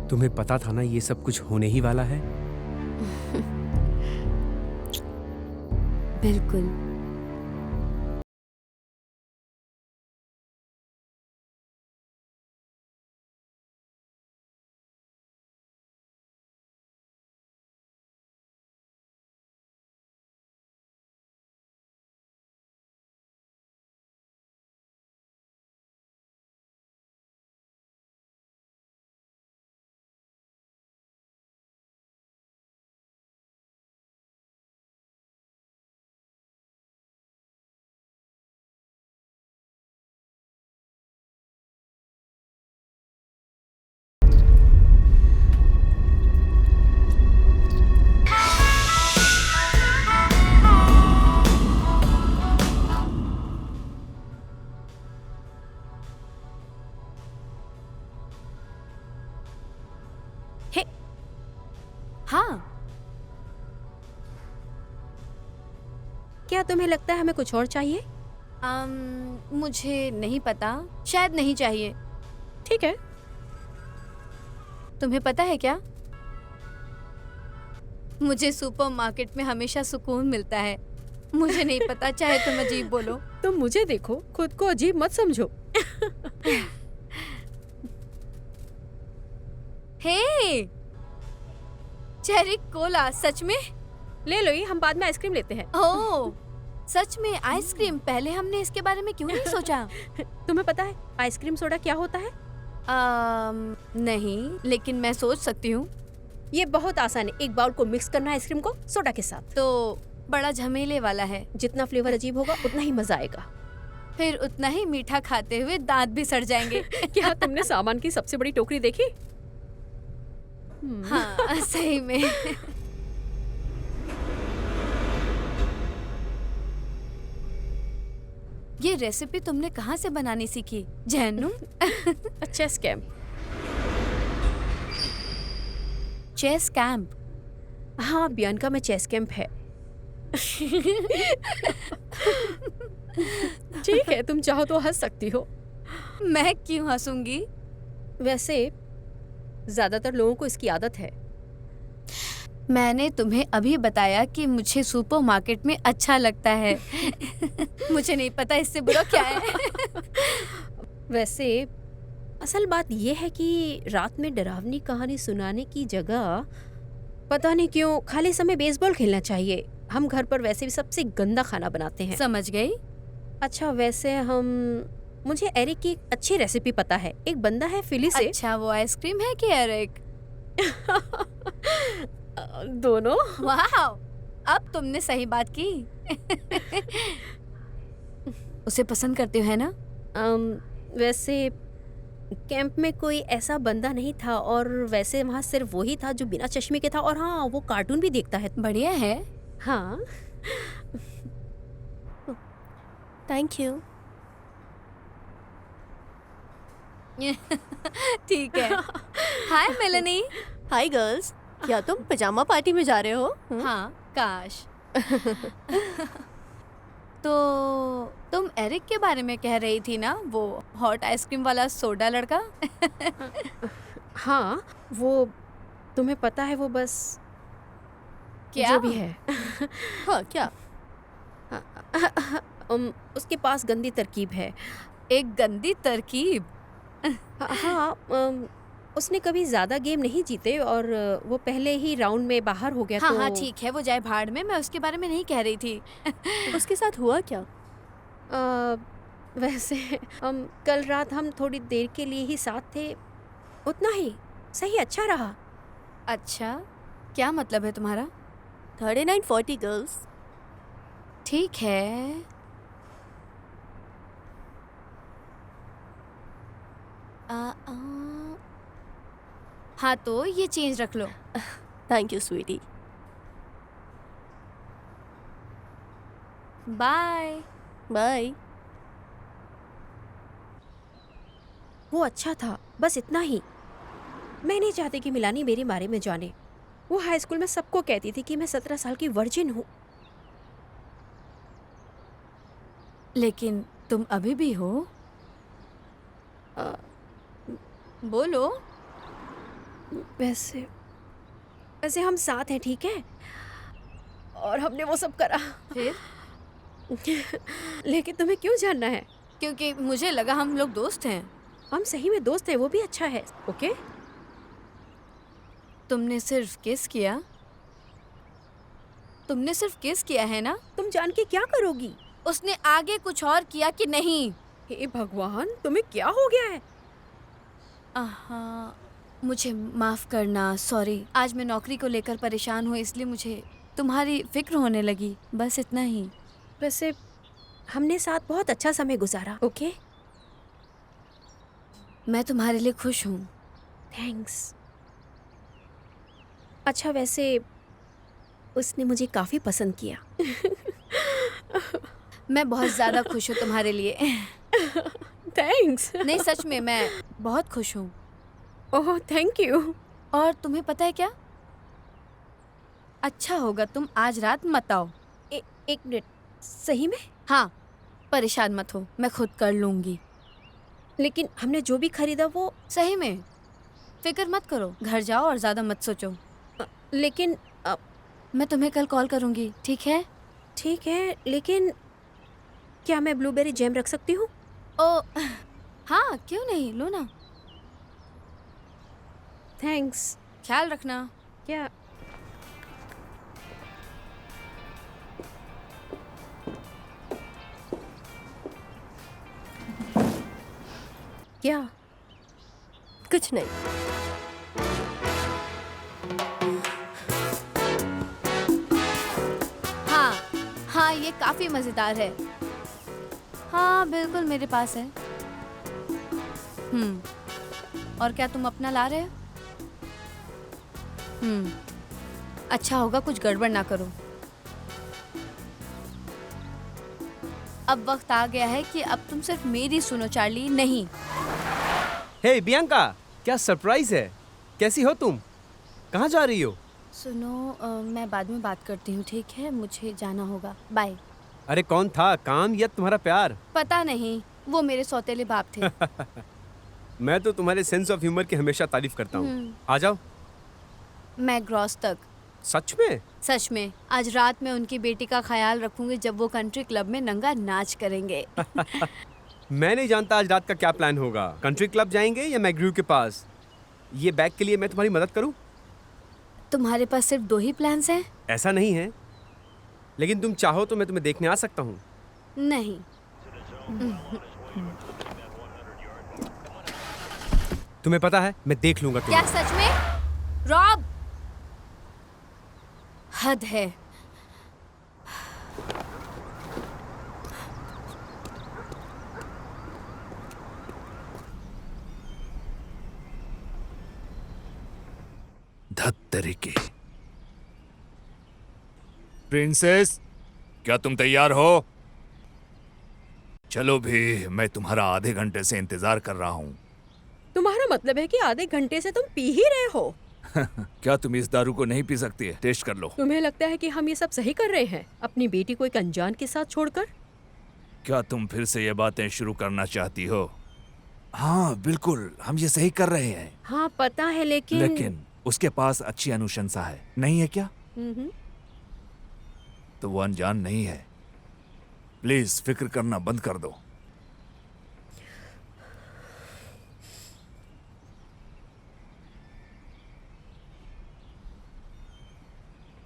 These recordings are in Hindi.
तुम्हें पता था ना ये सब कुछ होने ही वाला है? बिल्कुल। हे, हाँ, क्या तुम्हें लगता है हमें कुछ और चाहिए? मुझे नहीं पता, शायद नहीं चाहिए। ठीक है। तुम्हें पता है क्या, मुझे सुपरमार्केट में हमेशा सुकून मिलता है। मुझे नहीं पता, चाहे तुम अजीब बोलो। तुम मुझे देखो, खुद को अजीब मत समझो। हे, चेरी कोला, सच में? ले लो, ये हम बाद में आइसक्रीम लेते हैं। ओह, सच में आइसक्रीम? पहले हमने इसके बारे में क्यों नहीं सोचा? तुम्हें पता है आइसक्रीम सोडा क्या होता है? नहीं, लेकिन मैं सोच सकती हूँ। ये बहुत आसान है। एक बाउल को मिक्स करना है आइसक्रीम को सोडा के साथ। तो बड़ा झमेले वाला है। जितना फ्लेवर अजीब होगा उतना ही मजा आएगा। फिर उतना ही मीठा खाते हुए दांत भी सड़ जाएंगे। क्या तुमने सामान की सबसे बड़ी टोकरी देखी? हाँ, सही में। ये रेसिपी तुमने कहाँ से बनानी सीखी, जहन्नुम? Chess camp. Chess camp? हाँ, बियनका में चेस कैंप है। ठीक है, तुम चाहो तो हंस सकती हो। मैं क्यों हंसूंगी? वैसे ज्यादातर लोगों को इसकी आदत है। मैंने तुम्हें अभी बताया कि मुझे सुपरमार्केट में अच्छा लगता है। मुझे नहीं पता इससे बुरा क्या है। वैसे असल बात यह है कि रात में डरावनी कहानी सुनाने की जगह पता नहीं क्यों खाली समय बेसबॉल खेलना चाहिए। हम घर पर वैसे भी सबसे गंदा खाना बनाते हैं। समझ गई? अच्छा, वैसे मुझे एरिक की एक अच्छी रेसिपी पता है। एक बंदा है फिली से। अच्छा, वो आइसक्रीम है कि एरिक? दोनों। वाह, अब तुमने सही बात की। उसे पसंद करते हो, है ना? वैसे कैंप में कोई ऐसा बंदा नहीं था और वैसे वहाँ सिर्फ वही था जो बिना चश्मे के था। और हाँ, वो कार्टून भी देखता है। बढ़िया है। हाँ। Thank you. ठीक है। हाय मेलेनी। हाय गर्ल्स, क्या तुम पजामा पार्टी में जा रहे हो? हाँ, काश। तो तुम एरिक के बारे में कह रही थी ना, वो हॉट आइसक्रीम वाला सोडा लड़का? हाँ, वो तुम्हें पता है वो बस क्या? जो भी है। हाँ, क्या? उसके पास गंदी तरकीब है। एक गंदी तरकीब? हाँ, उसने कभी ज्यादा गेम नहीं जीते और वो पहले ही राउंड में बाहर हो गया। हाँ तो हाँ, ठीक है, वो जाए भाड़ में। मैं उसके बारे में नहीं कह रही थी। उसके साथ हुआ क्या? वैसे कल रात हम थोड़ी देर के लिए ही साथ थे, उतना ही। सही अच्छा रहा। अच्छा, क्या मतलब है तुम्हारा? 3940 गर्ल्स। ठीक है। हाँ, तो ये चेंज रख लो। Thank you sweetie. Bye. Bye. वो अच्छा था, बस इतना ही। मैं नहीं चाहती कि मिलानी मेरे बारे में जाने। वो हाई स्कूल में सबको कहती थी कि मैं 17 साल की वर्जिन हूँ। लेकिन तुम अभी भी हो। अ, बोलो। वैसे वैसे हम साथ हैं, ठीक है? और हमने वो सब करा। फिर लेकिन तुम्हें क्यों जानना है? क्योंकि मुझे लगा हम लोग दोस्त हैं। हम सही में दोस्त हैं, वो भी अच्छा है। ओके? तुमने सिर्फ किस किया? तुमने सिर्फ किस किया है ना? तुम जान के क्या करोगी? उसने आगे कुछ और किया कि नहीं? हे भगवान, तुम्हें क्या हो गया है? हाँ, मुझे माफ करना, सॉरी। आज मैं नौकरी को लेकर परेशान हूँ, इसलिए मुझे तुम्हारी फिक्र होने लगी, बस इतना ही। वैसे हमने साथ बहुत अच्छा समय गुजारा। ओके? मैं तुम्हारे लिए खुश हूँ। थैंक्स। अच्छा, वैसे उसने मुझे काफी पसंद किया। मैं बहुत ज़्यादा खुश हूँ तुम्हारे लिए। थैंक्स। नहीं, सच में मैं बहुत खुश हूँ। ओह, थैंक यू। और तुम्हें पता है क्या? अच्छा होगा तुम आज रात मत आओ। एक मिनट, सही में? हाँ, परेशान मत हो, मैं खुद कर लूँगी। लेकिन हमने जो भी खरीदा वो... सही में, फिक्र मत करो, घर जाओ और ज़्यादा मत सोचो। लेकिन मैं तुम्हें कल कॉल करूँगी, ठीक है? ठीक है, लेकिन क्या मैं ब्लूबेरी जैम रख सकती हूँ? ओ हाँ, क्यों नहीं, लो ना। थैंक्स। ख्याल रखना। क्या? क्या? कुछ नहीं। हाँ हाँ, ये काफी मजेदार है। हाँ बिल्कुल, मेरे पास है। और क्या तुम अपना ला रहे हो? अच्छा होगा कुछ गड़बड़ ना करो। अब वक्त आ गया है कि अब तुम सिर्फ मेरी सुनो चार्ली, नहीं। हे बियांका, क्या सरप्राइज है। कैसी हो तुम? कहाँ जा रही हो? सुनो, मैं बाद में बात करती हूँ, ठीक है? मुझे जाना होगा, बाय। अरे कौन था, काम या तुम्हारा प्यार? पता नहीं, वो मेरे सौतेले बाप थे। मैं तो तुम्हारे सेंस ऑफ ह्यूमर की हमेशा तारीफ करता हूँ। आ जाओ। मैं ग्रॉस तक। सच में? सच में, आज रात में उनकी बेटी का ख्याल रखूंगी जब वो कंट्री क्लब में नंगा नाच करेंगे। मैं नहीं जानता आज रात का क्या प्लान होगा। कंट्री क्लब जाएंगे या मैग्रू के पास? ये बैग के लिए मैं तुम्हारी मदद करूं? तुम्हारे पास सिर्फ 2 ही प्लान्स हैं? ऐसा नहीं है, लेकिन तुम चाहो तो मैं तुम्हें देखने आ सकता हूँ। नहीं। तुम्हें पता है, मैं देख लूंगा क्या तुम्हें। सच में? रॉब, हद है। धत तरीके। प्रिंसेस, क्या तुम तैयार हो? चलो भी, मैं तुम्हारा आधे घंटे से इंतजार कर रहा हूँ। तुम्हारा मतलब है कि आधे घंटे से तुम पी ही रहे हो? क्या तुम इस दारू को नहीं पी सकती है? टेस्ट कर लो। तुम्हें लगता है कि हम ये सब सही कर रहे हैं, अपनी बेटी को एक अनजान के साथ छोड़कर? क्या तुम फिर से ये बातें शुरू करना चाहती हो? हाँ बिल्कुल, हम ये सही कर रहे हैं। हाँ पता है, लेकिन उसके पास अच्छी अनुशंसा है, नहीं है क्या? तो वो अनजान नहीं है। प्लीज फिक्र करना बंद कर दो।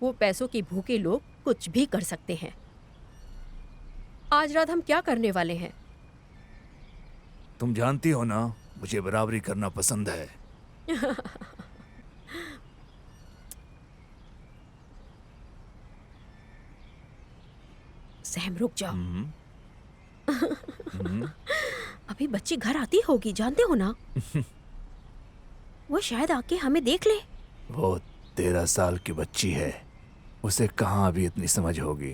वो पैसों की भूखे लोग कुछ भी कर सकते हैं। आज रात हम क्या करने वाले हैं? तुम जानती हो ना, मुझे बराबरी करना पसंद है। सैम रुक जाओ। अभी बच्ची घर आती होगी, जानते हो ना? वो शायद आके हमें देख ले। वो 13 साल की बच्ची है, उसे कहाँ अभी इतनी समझ होगी।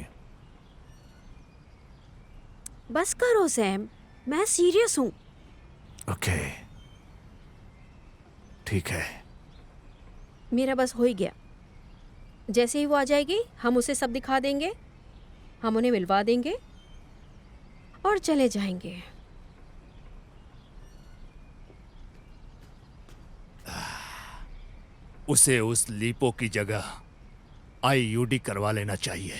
बस करो सैम, मैं सीरियस हूँ। ओके, ठीक है। मेरा बस हो ही गया। जैसे ही वो आ जाएगी, हम उसे सब दिखा देंगे, हम उन्हें मिलवा देंगे और चले जाएंगे। उसे उस लीपो की जगह आईयूडी करवा लेना चाहिए,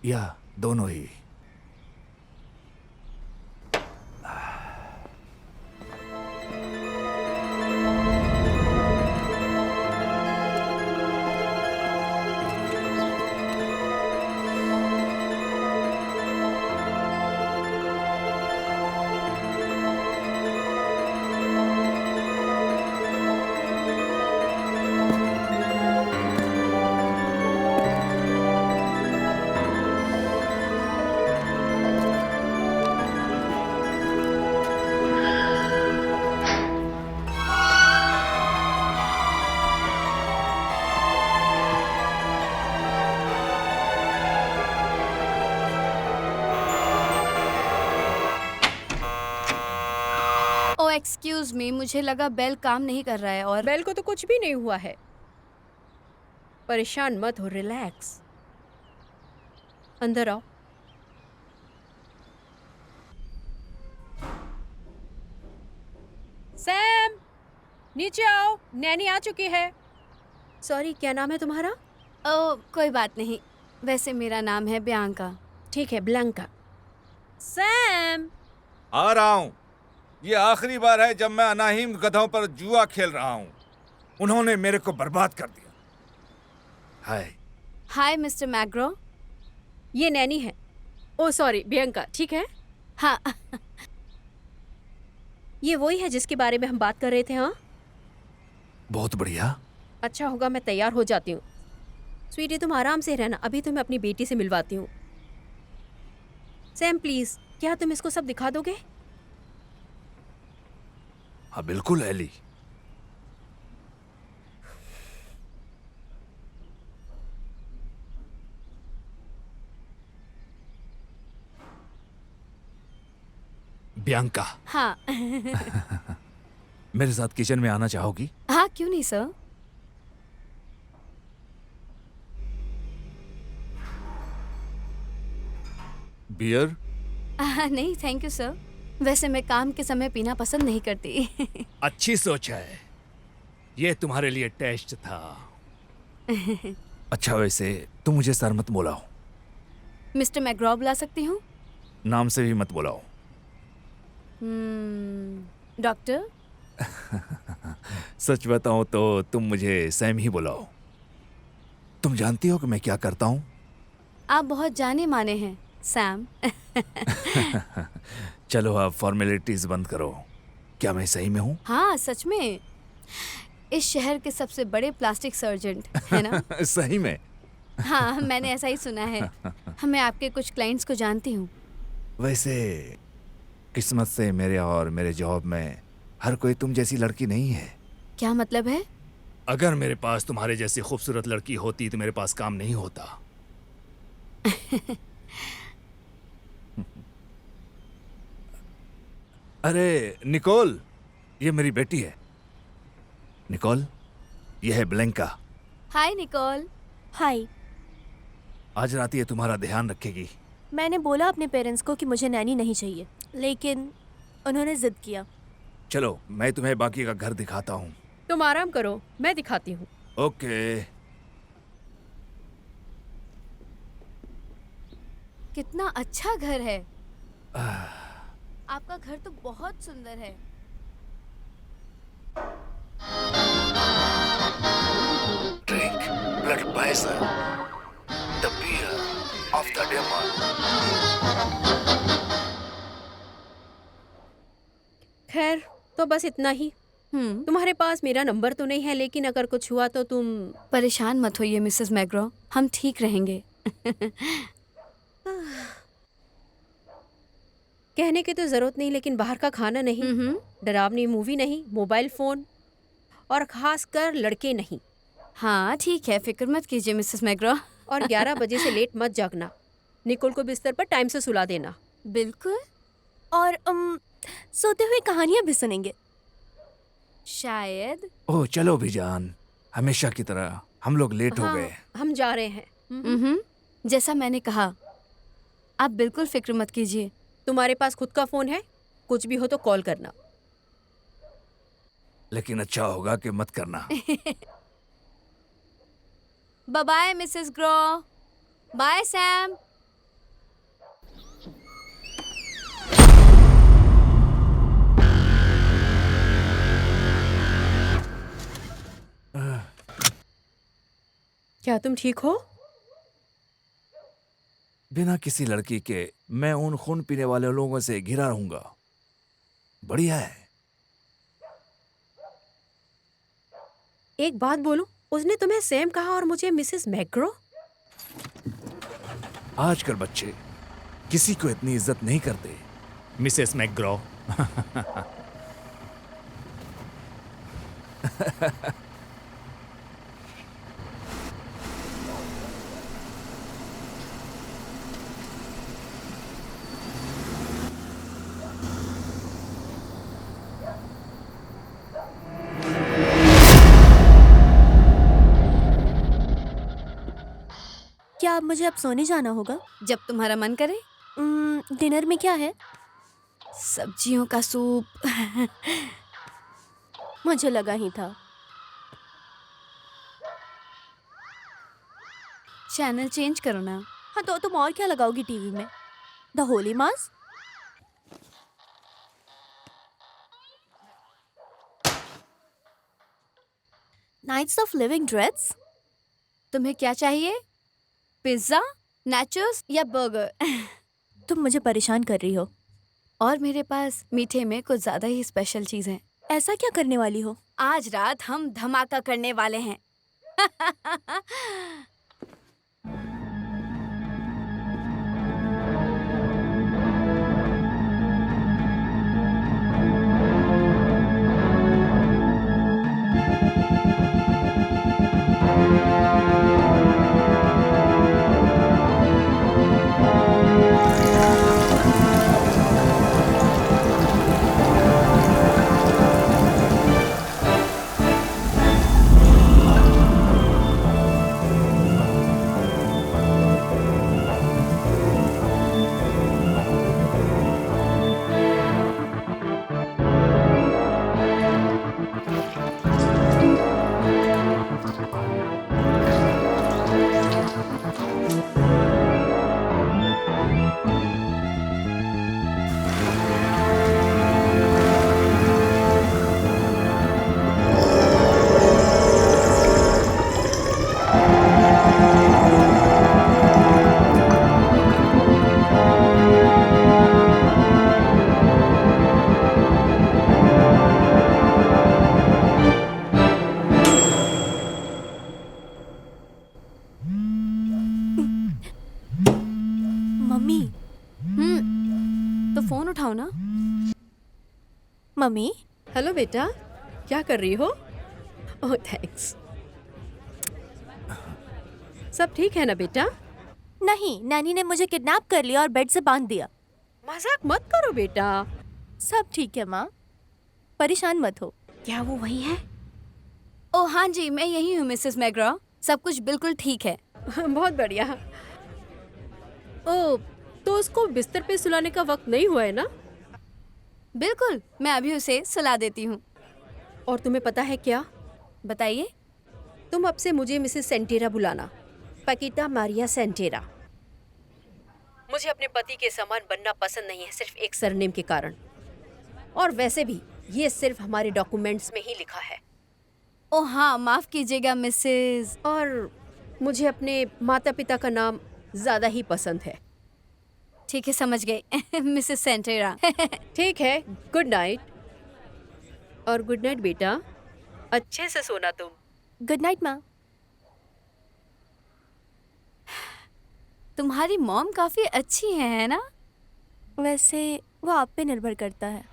या दोनों ही। ओ एक्सक्यूज मी, मुझे लगा बेल काम नहीं कर रहा है और बेल को तो कुछ भी नहीं हुआ है, परेशान मत हो, रिलैक्स। अंदर आओ। सैम, नीचे आओ, नैनी आ चुकी है। सॉरी, क्या नाम है तुम्हारा? ओ कोई बात नहीं, वैसे मेरा नाम है बियांका। ठीक है, ब्लैंका। सैम, आ रहा हूं। ये आखिरी बार है जब मैं अनाहिम गधों पर जुआ खेल रहा हूं। उन्होंने मेरे को बर्बाद कर दिया। हाय। Hi mister McGraw. ये नैनी है। ओ सॉरी, बियांका, ठीक है। हाँ ये वही है जिसके बारे में हम बात कर रहे थे। हाँ, बहुत बढ़िया। अच्छा होगा मैं तैयार हो जाती हूँ। स्वीटी, तुम आराम से रहना, अभी तुम्हें अपनी बेटी से मिलवाती हूँ। सैम प्लीज, क्या तुम इसको सब दिखा दोगे? हाँ बिल्कुल एली। बियांका, हाँ मेरे साथ किचन में आना चाहोगी? हाँ क्यों नहीं सर। बियर? नहीं थैंक यू सर, वैसे मैं काम के समय पीना पसंद नहीं करती। अच्छी सोच है, ये तुम्हारे लिए टेस्ट था। अच्छा वैसे तुम मुझे सर मत बुलाओ। मिस्टर मैग्रॉ बुला सकती हूँ? नाम से भी मत बुलाओ। डॉक्टर? सच बताऊं तो तुम मुझे सैम ही बुलाओ। तुम जानती हो कि मैं क्या करता हूँ? आप बहुत जाने माने हैं सैम। चलो अब फॉर्मेलिटीज बंद करो। क्या मैं सही में हूँ? हाँ सच में, इस शहर के सबसे बड़े प्लास्टिक सर्जन है ना? सही में? हाँ मैंने ऐसा ही सुना है। मैं आपके कुछ क्लाइंट्स को जानती हूँ। वैसे किस्मत से मेरे और मेरे जॉब में हर कोई तुम जैसी लड़की नहीं है। क्या मतलब है? अगर मेरे पास तुम्हारे जैसी खूबसूरत लड़की होती तो मेरे पास काम नहीं होता। अरे निकोल, ये मेरी बेटी है। निकोल, ये है ब्लैंका। हाय निकोल। हाय। आज रात ये तुम्हारा ध्यान रखेगी। मैंने बोला अपने पेरेंट्स को कि मुझे नैनी नहीं चाहिए, लेकिन उन्होंने जिद किया। चलो मैं तुम्हें बाकी का घर दिखाता हूँ। तुम आराम करो, मैं दिखाती हूँ। ओके। कितना अच्छा घर है। आपका घर तो बहुत सुंदर है। Drink blood poison, the beer of the demon. खैर, तो बस इतना ही। तुम्हारे पास मेरा नंबर तो नहीं है, लेकिन अगर कुछ हुआ तो तुम परेशान मत होइए मिसेस मैग्रॉ, हम ठीक रहेंगे। कहने की तो जरूरत नहीं, लेकिन बाहर का खाना नहीं, डरावनी मूवी नहीं, मोबाइल फोन, और खासकर लड़के नहीं। हाँ ठीक है, फिक्र मत कीजिए मिसेस मैग्रॉ। और 11 बजे से लेट मत जागना। निकोल को बिस्तर पर टाइम से सुला देना। बिल्कुल। और सोते हुए कहानियां भी सुनेंगे शायद। ओह चलो भी जान, हमेशा की तरह हम लोग लेट हो गए। हम जा रहे हैं। जैसा मैंने कहा, आप बिल्कुल फिक्र मत कीजिए। तुम्हारे पास खुद का फोन है, कुछ भी हो तो कॉल करना। लेकिन अच्छा होगा कि मत करना। Bye bye Mrs Grow. Bye Sam. क्या तुम ठीक हो? बिना किसी लड़की के मैं उन खून पीने वाले लोगों से घिरा रहूंगा। बढ़िया है। एक बात बोलूं, उसने तुम्हें सैम कहा और मुझे मिसेस मैग्रो। आजकल बच्चे किसी को इतनी इज्जत नहीं करते। Mrs McGraw. क्या अब मुझे अब सोने जाना होगा? जब तुम्हारा मन करे। डिनर में क्या है? सब्जियों का सूप। मुझे लगा ही था। चैनल चेंज करो ना। हाँ तो तुम और क्या लगाओगी टीवी में? The holy mass? Nights of living dreads? तुम्हें क्या चाहिए? पिज्जा, नाचोस या बर्गर? तुम मुझे परेशान कर रही हो। और मेरे पास मीठे में कुछ ज्यादा ही स्पेशल चीज है। ऐसा क्या करने वाली हो? आज रात हम धमाका करने वाले हैं। मम्मी। तो फोन उठाओ ना। मम्मी, हेलो बेटा, क्या कर रही हो? ओह थैंक्स। सब ठीक है ना बेटा? नहीं, नैनी ने मुझे किडनैप कर लिया और बेड से बांध दिया। मजाक मत करो बेटा। सब ठीक है माँ, परेशान मत हो। क्या वो वही है? ओ हाँ जी, मैं यही हूँ मिसेस मैग्रा। सब कुछ बिल्कुल ठीक है। बहुत बढ़िया। ओ, तो उसको बिस्तर पे सुलाने का वक्त नहीं हुआ है ना? बिल्कुल, मैं अभी उसे सुला देती हूँ। और तुम्हें पता है क्या? बताइए। तुम अब से मुझे मिसेस सेंटेरा बुलाना, पकीता मारिया सेंटेरा। मुझे अपने पति के समान बनना पसंद नहीं है, सिर्फ एक सरनेम के कारण। और वैसे भी ये सिर्फ हमारे डॉक्यूमेंट्स में ही लिखा है। ओ हाँ, माफ कीजिएगा मिसेस। और मुझे अपने माता पिता का नाम ज्यादा ही पसंद है। ठीक है, समझ गए। मिसेस सेंटेरा। ठीक है, गुड नाइट। और गुड नाइट बेटा, अच्छे से सोना तुम। गुड नाइट माँ। तुम्हारी मॉम काफी अच्छी है ना? वैसे वो आप पे निर्भर करता है।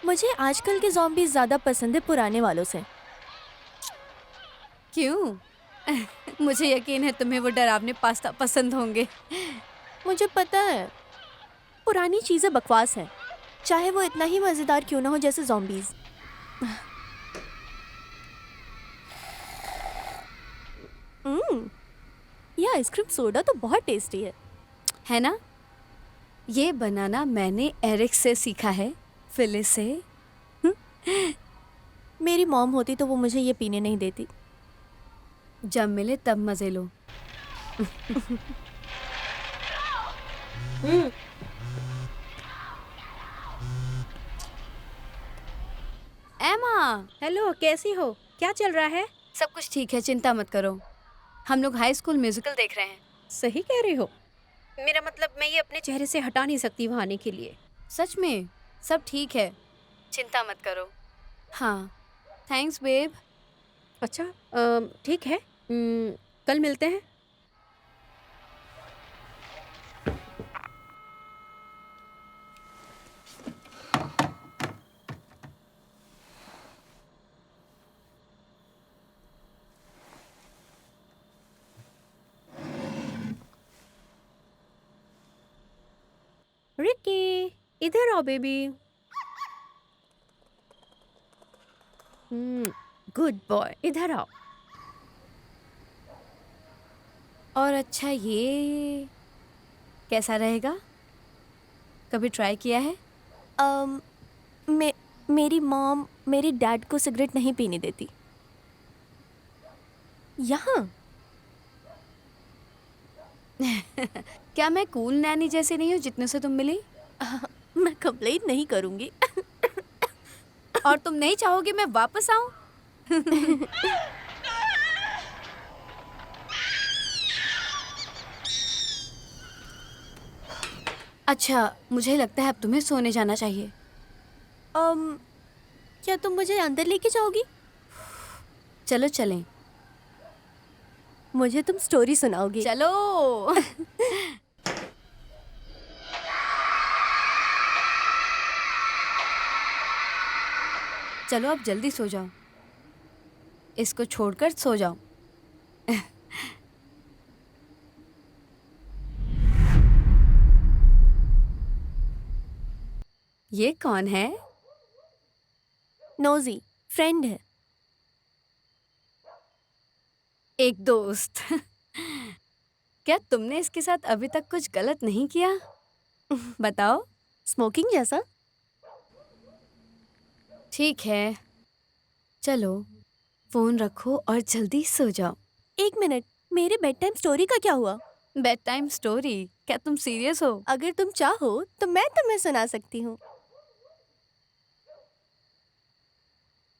मुझे आजकल के ज़ॉम्बीज़ ज़्यादा पसंद है पुराने वालों से। क्यों? मुझे यकीन है तुम्हें वो डरावने पास्ता पसंद होंगे। मुझे पता है, पुरानी चीज़ें बकवास हैं, चाहे वो इतना ही मज़ेदार क्यों ना हो जैसे ज़ॉम्बीज़। ये आइसक्रीम सोडा तो बहुत टेस्टी है ना? ये बनाना मैंने एरिक से सीखा है, फिलिस से। है। मेरी मॉम होती तो वो मुझे ये पीने नहीं देती। जब मिले तब मजे लो। एमा, हेलो, कैसी हो? क्या चल रहा है? सब कुछ ठीक है, चिंता मत करो। हम लोग हाई स्कूल म्यूजिकल देख रहे हैं। सही कह रही हो। मेरा मतलब मैं ये अपने चेहरे से हटा नहीं सकती वहाँ आने के लिए। सच में सब ठीक है, चिंता मत करो। हाँ, थैंक्स बेब। अच्छा, ठीक है। कल मिलते हैं। रिकी, इधर आओ बेबी। गुड बॉय, इधर आओ। और अच्छा, ये कैसा रहेगा? कभी ट्राई किया है? मेरी मॉम मेरी डैड को सिगरेट नहीं पीने देती। यहाँ क्या मैं कूल नैनी जैसी नहीं हूँ जितने से तुम मिली? मैं कंप्लेंट नहीं करूँगी। और तुम नहीं चाहोगे मैं वापस आऊं? अच्छा, मुझे लगता है अब तुम्हें सोने जाना चाहिए। क्या तुम मुझे अंदर लेके जाओगी? चलो चलें। मुझे तुम स्टोरी सुनाओगी। चलो। चलो अब जल्दी सो जाओ, इसको छोड़कर सो जाओ। ये कौन है? नोजी फ्रेंड है। एक दोस्त। क्या तुमने इसके साथ अभी तक कुछ गलत नहीं किया? बताओ। स्मोकिंग जैसा। ठीक है, चलो फोन रखो और जल्दी सो जाओ। एक मिनट, मेरे बेड टाइम स्टोरी का क्या हुआ? Bed time story? क्या तुम सीरियस हो? अगर तुम चाहो तो मैं तुम्हें सुना सकती हूँ।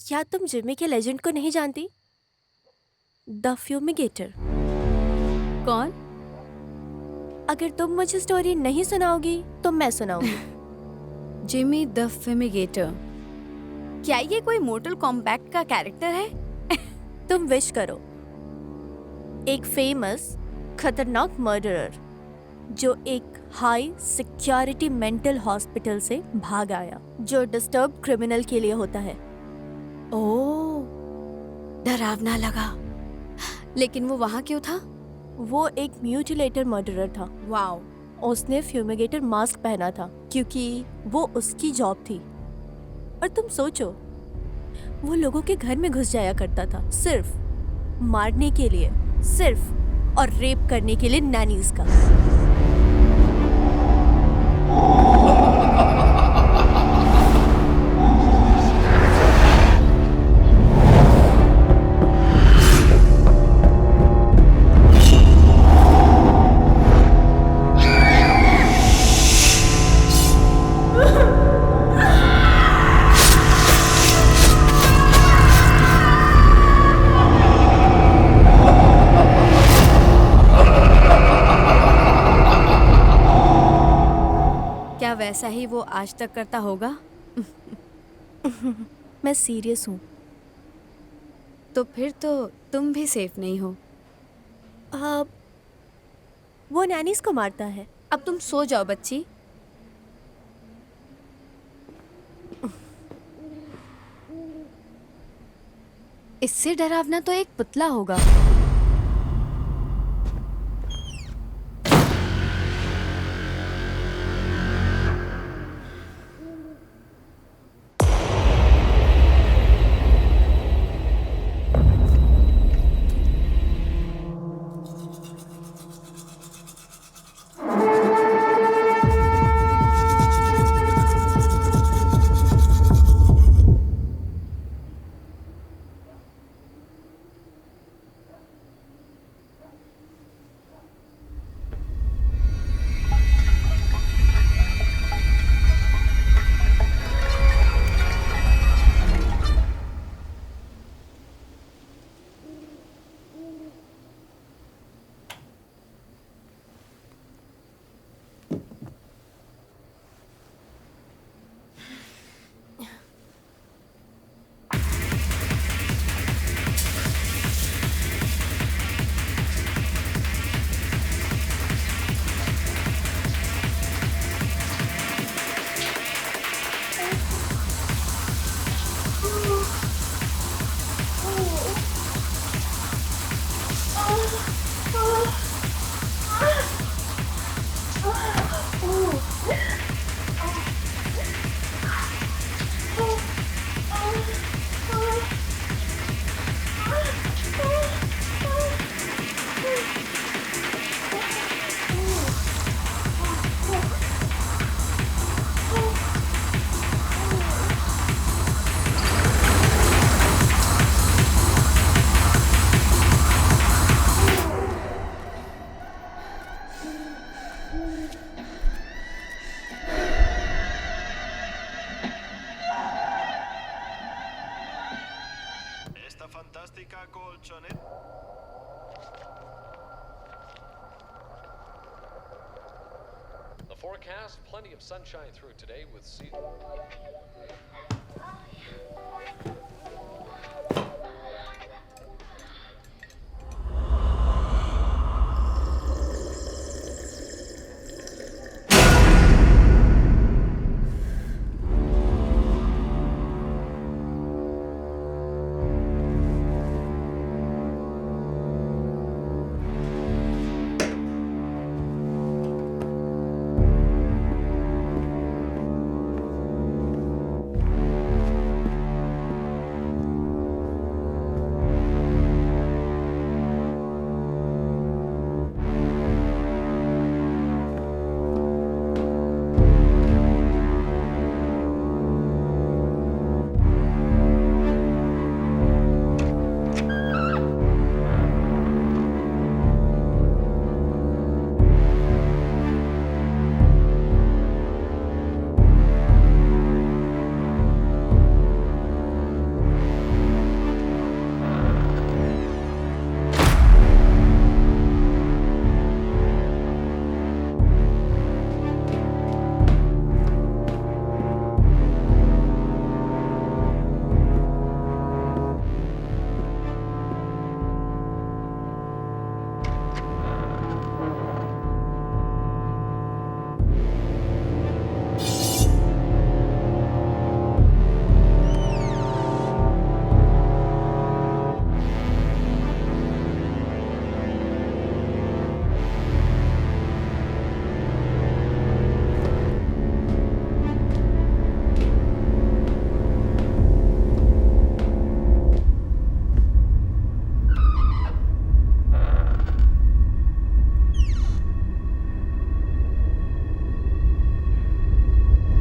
क्या तुम जिमी के लेजेंड को नहीं जानती? द फ्यूमिगेटर। कौन? अगर तुम मुझे स्टोरी नहीं सुनाओगी तो मैं सुनाऊंगी। Jimmy the फ्यूमिगेटर। क्या ये कोई मोर्टल कॉम्बैट का कैरेक्टर है? तुम विश करो। एक फेमस खतरनाक मर्डरर जो एक हाई सिक्योरिटी मेंटल हॉस्पिटल से भाग आया, जो डिस्टर्ब क्रिमिनल के लिए होता है। ओह, डरावना लगा। लेकिन वो वहाँ क्यों था? वो एक म्यूटिलेटर मर्डरर था। वाओ। उसने फ्यूमिगेटर मास्क पहना था क्योंकि वो उसकी जॉब थी। और तुम सोचो, वो लोगों के घर में घुस जाया करता था सिर्फ मारने के लिए, सिर्फ और रेप करने के लिए नैनीज का। क्या वैसा ही वो आज तक करता होगा? मैं सीरियस हूँ। तो फिर तो तुम भी सेफ नहीं हो। वो नैनीज को मारता है। अब तुम सो जाओ बच्ची। इससे डरावना तो एक पुतला होगा। Anticacolcione. The forecast, plenty of sunshine through today with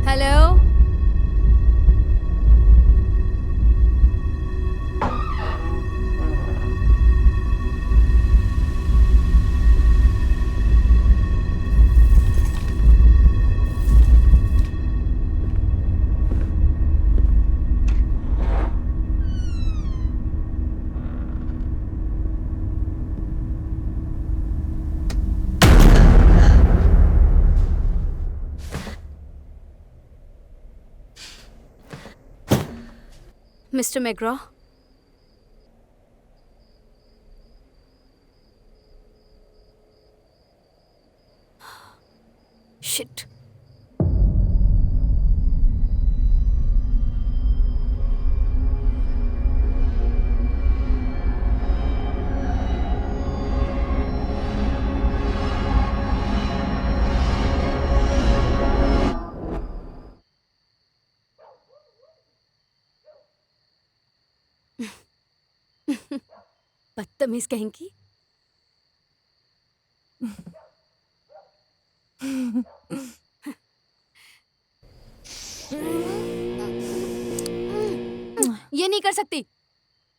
hello. Mister McGraw, shit. बदतमीज कहेंगी। ये नहीं कर सकती।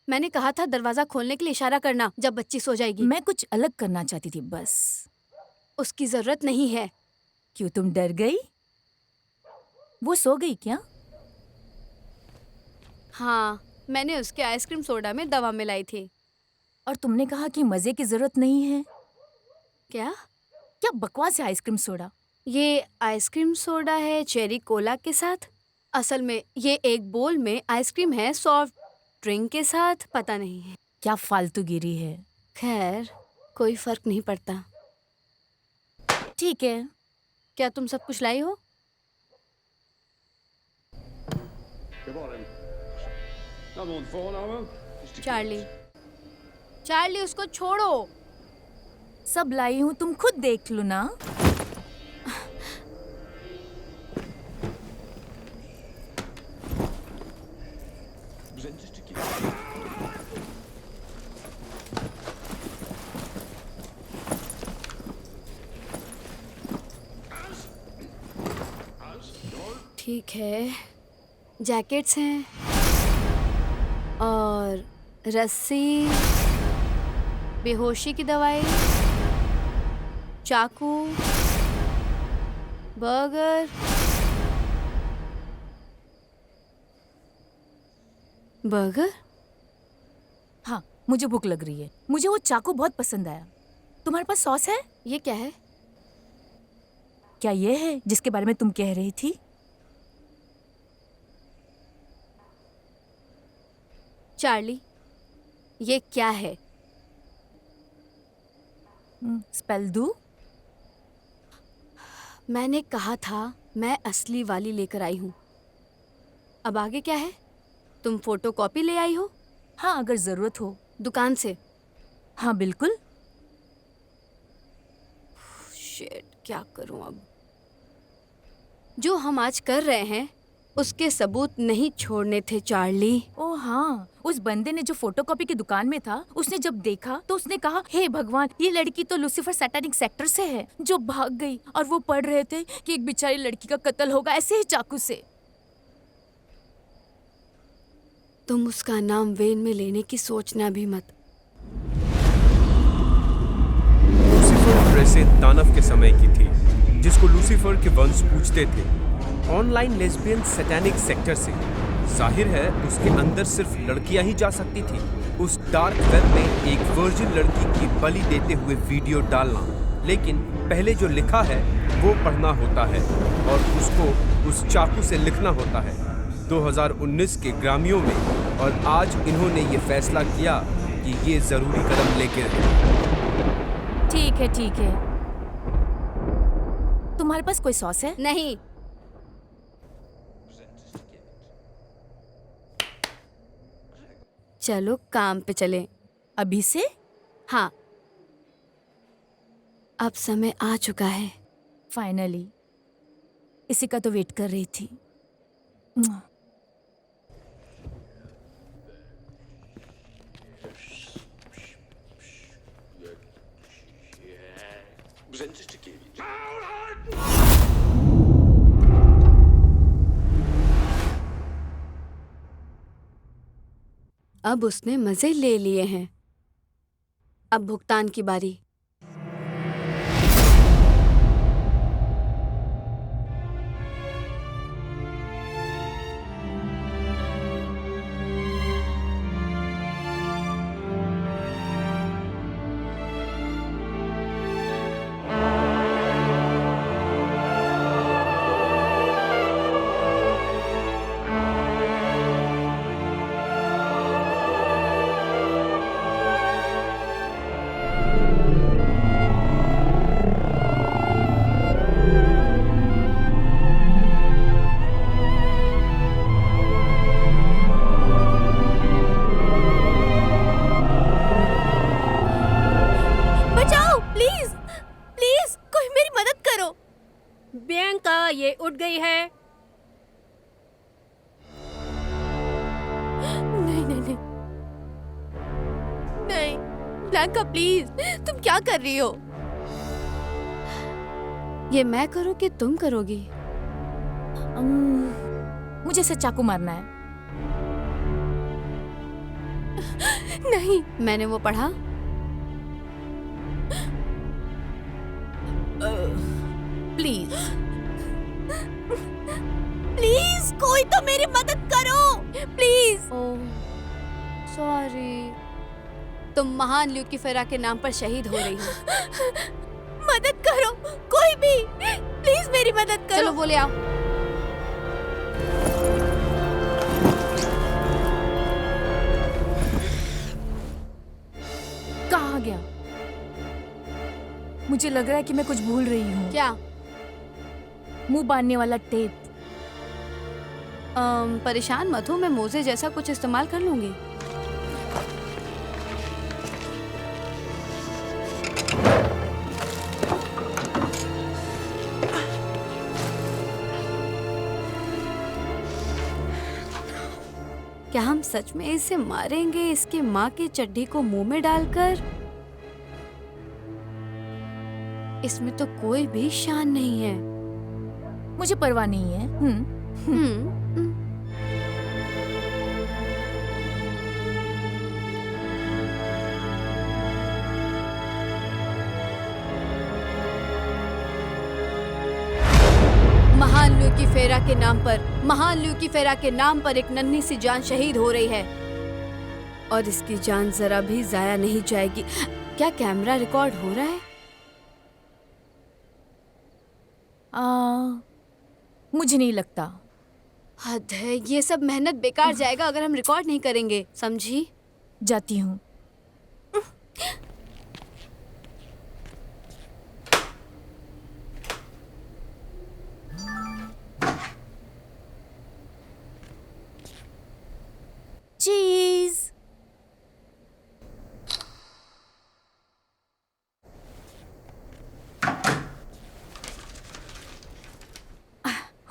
मैंने कहा था दरवाजा खोलने के लिए इशारा करना जब बच्ची सो जाएगी। मैं कुछ अलग करना चाहती थी बस। उसकी जरूरत नहीं है। क्यों, तुम डर गई? वो सो गई क्या? हाँ, मैंने उसके आइसक्रीम सोडा में दवा मिलाई थी। और तुमने कहा कि मजे की जरूरत नहीं है। क्या? क्या बकवास है आइसक्रीम सोडा। ये आइसक्रीम सोडा है चेरी कोला के साथ। असल में ये एक बोल में आइसक्रीम है सॉफ्ट ड्रिंक के साथ। पता नहीं है क्या फालतूगिरी है। खैर, कोई फर्क नहीं पड़ता। ठीक है। क्या तुम सब कुछ लाई हो? चार्ली, चार्ली उसको छोड़ो। सब लाई हूँ, तुम खुद देख लो ना। ठीक है, जैकेट्स हैं और रस्सी, बेहोशी की दवाई, चाकू, बर्गर, हाँ, मुझे भूख लग रही है। मुझे वो चाकू बहुत पसंद आया। तुम्हारे पास सॉस है? ये क्या है? क्या ये है जिसके बारे में तुम कह रही थी? चार्ली, ये क्या है? स्पेल दू? मैंने कहा था मैं असली वाली लेकर आई हूँ। अब आगे क्या है? तुम फोटोकॉपी ले आई हो? हाँ, अगर जरूरत हो। दुकान से? हाँ बिल्कुल। शिट, क्या करूं अब? जो हम आज कर रहे हैं उसके सबूत नहीं छोड़ने थे चार्ली। ओ हाँ, उस बंदे ने जो फोटोकॉपी की दुकान में था, उसने जब देखा तो उसने कहा, हे भगवान, ये लड़की तो लूसीफर सैटानिक सेक्टर से है, जो भाग गई। और वो पढ़ रहे थे कि एक बेचारी लड़की का कत्ल होगा ऐसे ही चाकू से। तुम उसका नाम वेन में लेने की सोचना भी मत। लूसीफर प्रेसे दानव के समय की थी, जिसको लूसीफर के वंश पूछते थे। ऑनलाइन लेस्बियन सैटानिक सेक्टर से। जाहिर है उसके अंदर सिर्फ लड़कियां ही जा सकती थी। उस डार्क वेब में एक वर्जिन लड़की की बलि देते हुए वीडियो डालना। लेकिन पहले जो लिखा है वो पढ़ना होता है और उसको उस चाकू से लिखना होता है। 2019 के ग्रामियों में। और आज इन्होंने ये फैसला किया कि ये जरूरी कदम लेके रहें। ठीक है, ठीक है। तुम्हारे पास कोई सॉस है? नहीं। चलो काम पे चलें। अभी से? हाँ, अब समय आ चुका है। फाइनली। इसी का तो वेट कर रही थी। अब उसने मजे ले लिए हैं। अब भुगतान की बारी। बियांका, ये उठ गई है। नहीं नहीं नहीं नहीं, ब्लैंका प्लीज, तुम क्या कर रही हो? ये मैं करूं कि तुम करोगी? मुझे इसे चाकू मारना है। नहीं, मैंने वो पढ़ा। प्लीज प्लीज, कोई तो मेरी मदद करो प्लीज। ओह सॉरी, तुम महान ल्यूकीफेरा के नाम पर शहीद हो रही हो। मदद करो, कोई भी, प्लीज मेरी मदद करो। चलो वो ले आओ। कहाँ गया? मुझे लग रहा है कि मैं कुछ भूल रही हूँ। क्या? मुंह बांधने वाला टेप। परेशान मत हो, मैं मोजे जैसा कुछ इस्तेमाल कर लूंगी। क्या हम सच में इसे मारेंगे इसके माँ की चड्डी को मुंह में डालकर? इसमें तो कोई भी शान नहीं है। मुझे परवाह नहीं है। महान ल्यूकीफेरा के नाम पर, महान ल्यूकीफेरा के नाम पर एक नन्ही सी जान शहीद हो रही है। और इसकी जान जरा भी जाया नहीं जाएगी। क्या कैमरा रिकॉर्ड हो रहा है? मुझे नहीं लगता। हद है, ये सब मेहनत बेकार जाएगा अगर हम रिकॉर्ड नहीं करेंगे, समझी? जाती हूँ। चीज।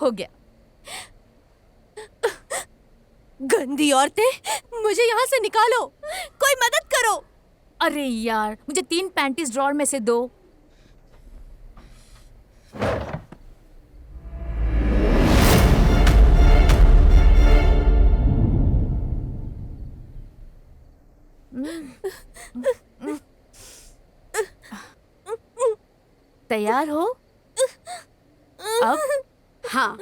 हो गया। गंदी औरतें, मुझे यहाँ से निकालो, कोई मदद करो। अरे यार, मुझे 3 पैंटीज ड्रॉर में से दो। तैयार हो? अब हाँ,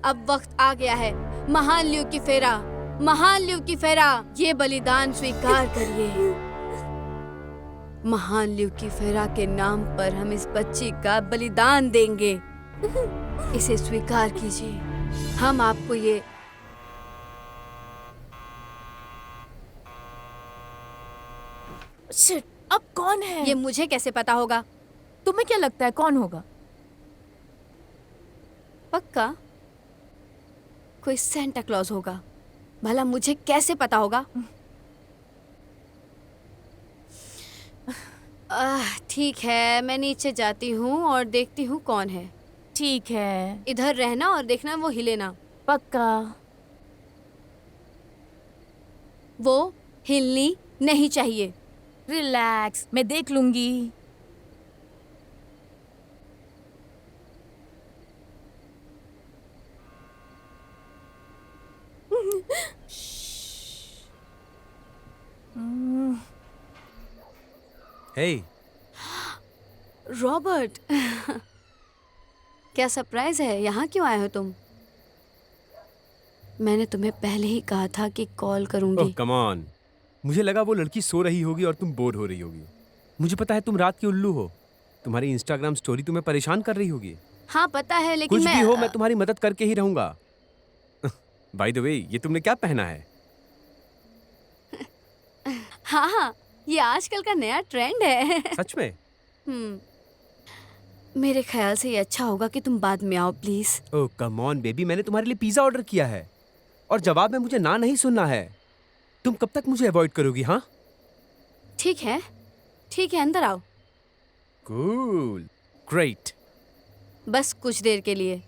अब वक्त आ गया है। महान ल्यू की फेरा, महान ल्यू की फेरा, ये बलिदान स्वीकार करिए। महान ल्यू की फेरा के नाम पर हम इस बच्ची का बलिदान देंगे। इसे स्वीकार कीजिए। हम आपको ये शिट, अब कौन है? ये मुझे कैसे पता होगा? तुम्हें क्या लगता है कौन होगा? पक्का कोई सेंटा क्लॉज होगा। भला मुझे कैसे पता होगा? ठीक है, मैं नीचे जाती हूँ और देखती हूँ कौन है। ठीक है, इधर रहना और देखना वो हिले ना। पक्का। वो हिलनी नहीं चाहिए। रिलैक्स, मैं देख लूंगी। हे, रॉबर्ट, क्या सरप्राइज है? यहाँ क्यों आए हो तुम? मैंने तुम्हें पहले ही कहा था कि कॉल ओह करूंगी। Come on. मुझे लगा वो लड़की सो रही होगी और तुम बोर हो रही होगी। मुझे पता है तुम रात की उल्लू हो। तुम्हारी इंस्टाग्राम स्टोरी तुम्हें परेशान कर रही होगी। हाँ पता है, लेकिन कुछ भी हो, मैं तुम्हारी मदद करके ही रहूंगा। बाय द वे, ये तुमने क्या पहना है? हाँ हाँ, ये आजकल का नया ट्रेंड है। सच में? मेरे ख्याल से ये अच्छा होगा कि तुम बाद में आओ please. Oh come on baby, मैंने तुम्हारे लिए पिज्जा ऑर्डर किया है और जवाब में मुझे ना नहीं सुनना है। तुम कब तक मुझे अवॉइड करोगी? हाँ ठीक है, ठीक है, अंदर आओ। Cool, great. बस कुछ देर के लिए।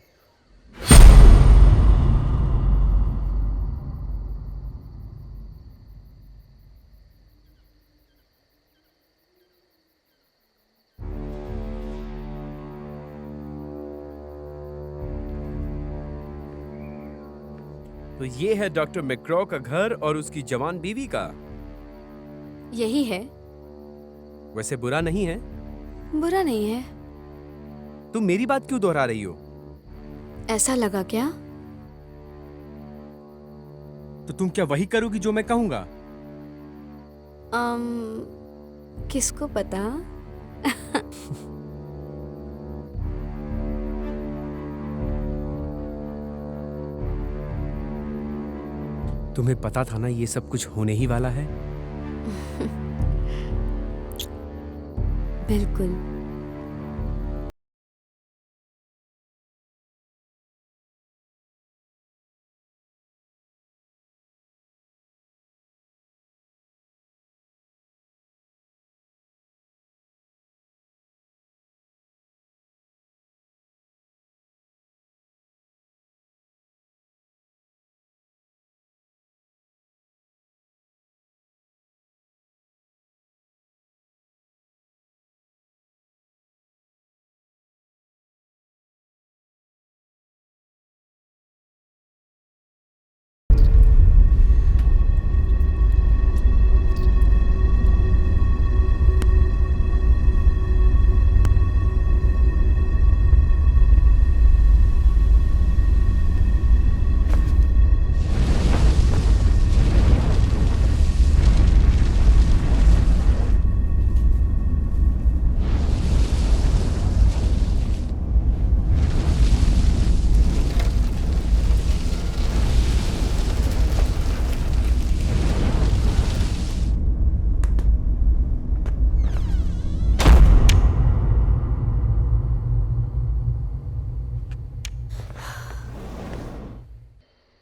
तो ये है डॉक्टर मैक्रॉ का घर और उसकी जवान बीवी का। यही है। वैसे बुरा नहीं है। बुरा नहीं है। तुम मेरी बात क्यों दोहरा रही हो? ऐसा लगा क्या? तो तुम क्या वही करोगी जो मैं कहूंगा? किसको पता? तुम्हें पता था ना ये सब कुछ होने ही वाला है? बिल्कुल।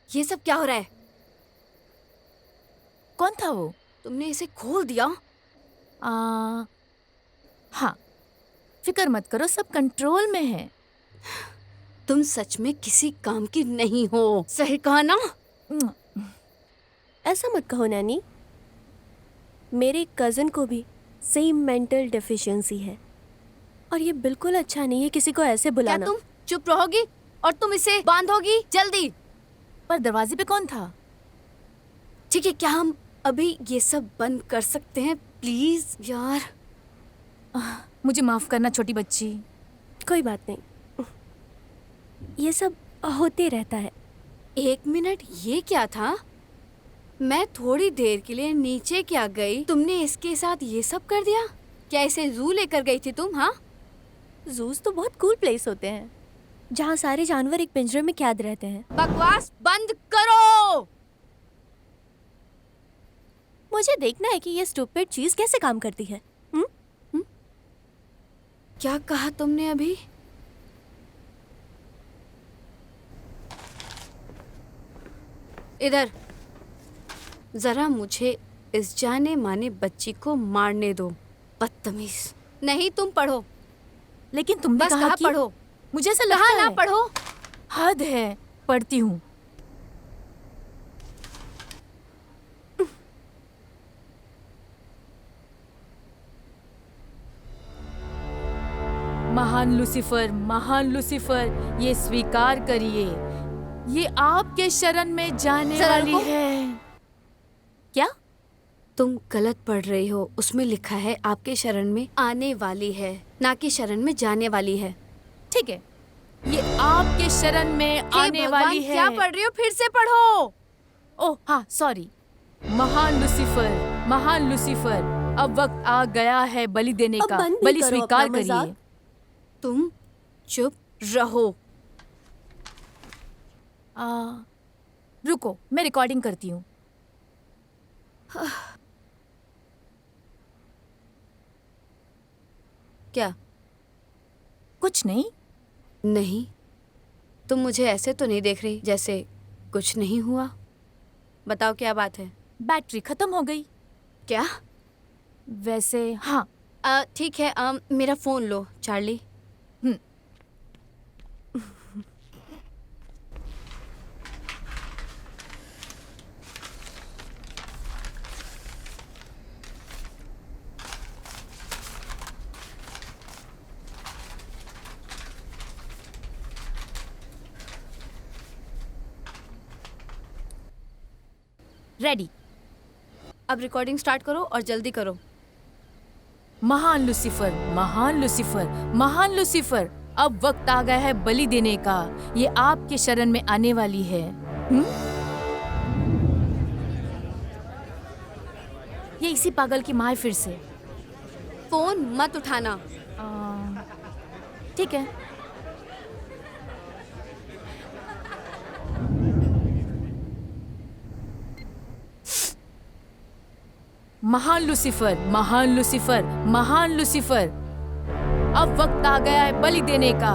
ये सब क्या हो रहा है? कौन था वो? तुमने इसे खोल दिया? हाँ, फिक्र मत करो, सब कंट्रोल में है। तुम सच में किसी काम की नहीं हो, सही कहा ना? ऐसा मत कहो नैनी, मेरे कज़न को भी सेम मेंटल डेफिशिएंसी है और ये बिल्कुल अच्छा नहीं है किसी को ऐसे क्या बुलाना। तुम चुप रहोगी और तुम इसे बांधोगी जल्दी? पर दरवाजे पे कौन था? ठीक है, क्या हम अभी ये सब बंद कर सकते हैं प्लीज यार? मुझे माफ करना छोटी बच्ची। कोई बात नहीं, ये सब होते रहता है। 1 मिनट, ये क्या था? मैं थोड़ी देर के लिए नीचे क्या गई, तुमने इसके साथ ये सब कर दिया? क्या इसे जू लेकर गई थी तुम? हाँ, जूस तो बहुत कूल प्लेस होते हैं जहाँ सारे जानवर एक पिंजरे में कैद रहते हैं। बकवास बंद करो। मुझे देखना है कि ये स्टूपिड चीज कैसे काम करती है। क्या कहा तुमने अभी? इधर जरा मुझे इस जाने माने बच्ची को मारने दो, बदतमीज। नहीं, तुम पढ़ो। लेकिन तुमने बस कहा कहा कि पढ़ो। मुझे ऐसा कहा लगता ना है। पढ़ो। हद है, पढ़ती हूँ। महान लूसीफर, ये स्वीकार करिए, ये आपके शरण में जाने जरा वाली रुको। है। क्या तुम गलत पढ़ रही हो? उसमें लिखा है आपके शरण में आने वाली है, ना कि शरण में जाने वाली है। ठीक है, ये आपके शरण में हे आने भगवान, वाली है। क्या पढ़ रही हो? फिर से पढ़ो। ओह हाँ, सॉरी। महान लूसीफर, अब वक्त आ गया है बलि देने अब का। बंद भी बलि करो स्वीकार अपना करिए। मजाक। तुम चुप रहो। रुको, मैं रिकॉर्डिंग करती हूँ। क्या? कुछ नहीं। नहीं, तुम मुझे ऐसे तो नहीं देख रही जैसे कुछ नहीं हुआ। बताओ क्या बात है? बैटरी खत्म हो गई। क्या? वैसे हाँ। ठीक है, मेरा फोन लो चार्ली। रेडी। अब रिकॉर्डिंग स्टार्ट करो और जल्दी करो। महान लूसीफर, अब वक्त आ गया है बलि देने का। ये आपके शरण में आने वाली है। ये इसी पागल की माँ है फिर से। फोन मत उठाना। ठीक है। महान लूसीफर, अब वक्त आ गया है बलि देने का।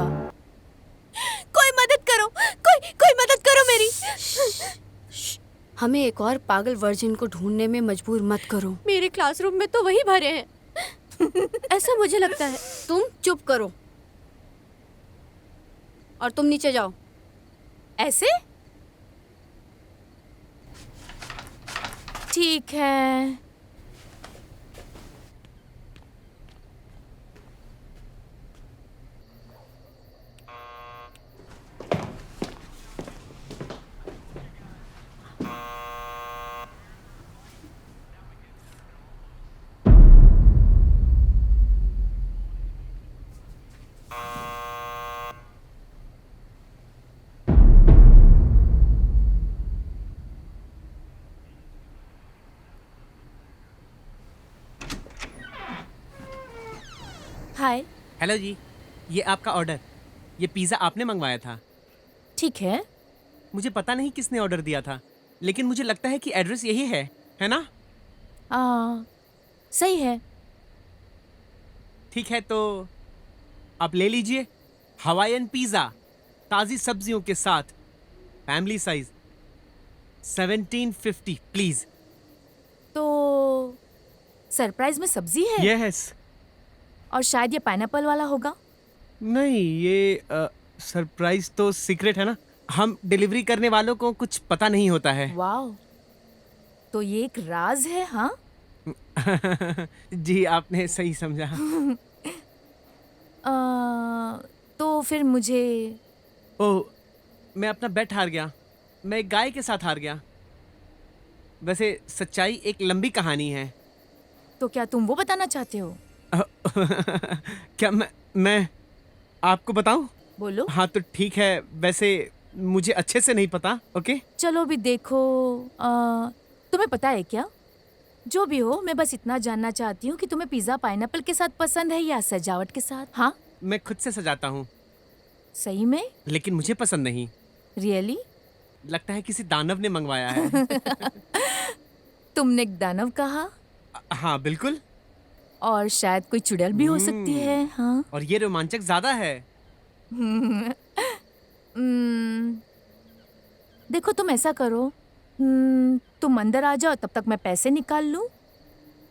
कोई मदद करो, कोई मदद करो मेरी। हमें एक और पागल वर्जिन को ढूंढने में मजबूर मत करो। मेरे क्लासरूम में तो वही भरे हैं। ऐसा मुझे लगता है। तुम चुप करो और तुम नीचे जाओ। ऐसे? ठीक है। हाय। हेलो जी, ये आपका ऑर्डर। ये पिज़्ज़ा आपने मंगवाया था। ठीक है। मुझे पता नहीं किसने ऑर्डर दिया था, लेकिन मुझे लगता है कि एड्रेस यही है ना? सही है। ठीक है, तो आप ले लीजिए हवाईयन पिज़्ज़ा, ताज़ी सब्जियों के साथ, फैमिली साइज। 1750 प्लीज। तो सरप्राइज में सब्जी है यस। और शायद ये पाइनएप्पल वाला होगा। नहीं, ये सरप्राइज तो सीक्रेट है ना। हम डिलीवरी करने वालों को कुछ पता नहीं होता है। वाओ, तो ये एक राज है। हाँ जी, आपने सही समझा। तो फिर मुझे ओह, मैं अपना बेट हार गया। मैं एक गाय के साथ हार गया। वैसे सच्चाई एक लंबी कहानी है। तो क्या तुम वो बताना चाहते हो? क्या मैं आपको बताऊं? बोलो। हाँ तो ठीक है। वैसे मुझे अच्छे से नहीं पता। ओके। चलो भी देखो, तुम्हें पता है क्या? जो भी हो, मैं बस इतना जानना चाहती हूँ कि तुम्हें पिज्जा पाइनएप्पल के साथ पसंद है या सजावट के साथ? हाँ, मैं खुद से सजाता हूँ, सही में? लेकिन मुझे पसंद नहीं। रियली? लगता है किसी दानव ने मंगवाया है। तुमने एक दानव कहा? हाँ बिल्कुल। और शायद कोई चुड़ैल भी हो सकती है। हाँ। और ये रोमांचक ज्यादा है। देखो, तुम ऐसा करो, तुम अंदर आ जाओ, तब तक मैं पैसे निकाल लूं।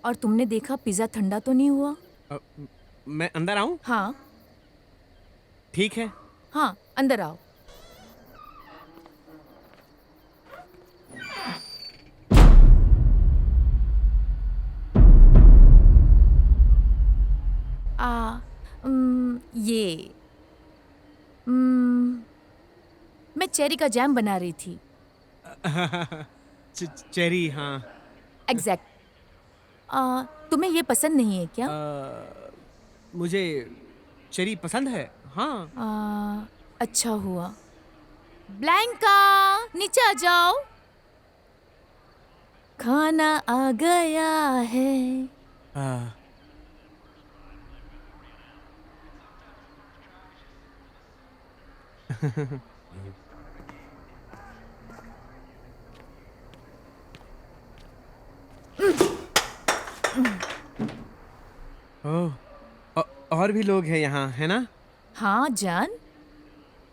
और तुमने देखा पिज्जा ठंडा तो नहीं हुआ? मैं अंदर आऊं? हाँ ठीक है। हाँ, अंदर आओ। ये मैं चेरी का जैम बना रही थी। चेरी, हाँ। एग्जैक्ट। तुम्हें ये पसंद नहीं है क्या? मुझे चेरी पसंद है, हाँ। अच्छा हुआ। ब्लैंका, नीचे आ जाओ, खाना आ गया है। और भी लोग हैं यहाँ, है ना? हाँ जान,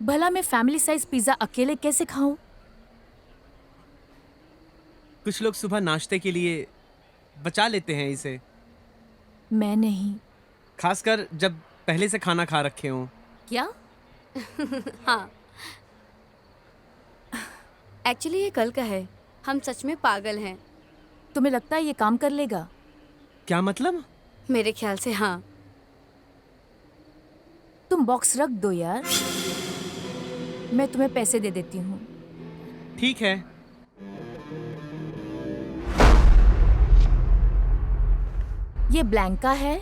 भला मैं फैमिली साइज पिज्जा अकेले कैसे खाऊं? कुछ लोग सुबह नाश्ते के लिए बचा लेते हैं इसे। मैं नहीं। खासकर जब पहले से खाना खा रखे हों। क्या? हाँ, एक्चुअली ये कल का है। हम सच में पागल हैं। तुम्हें लगता है ये काम कर लेगा? क्या मतलब? मेरे ख्याल से हाँ। तुम बॉक्स रख दो यार, मैं तुम्हें पैसे दे देती हूँ। ठीक है। ये ब्लैंका है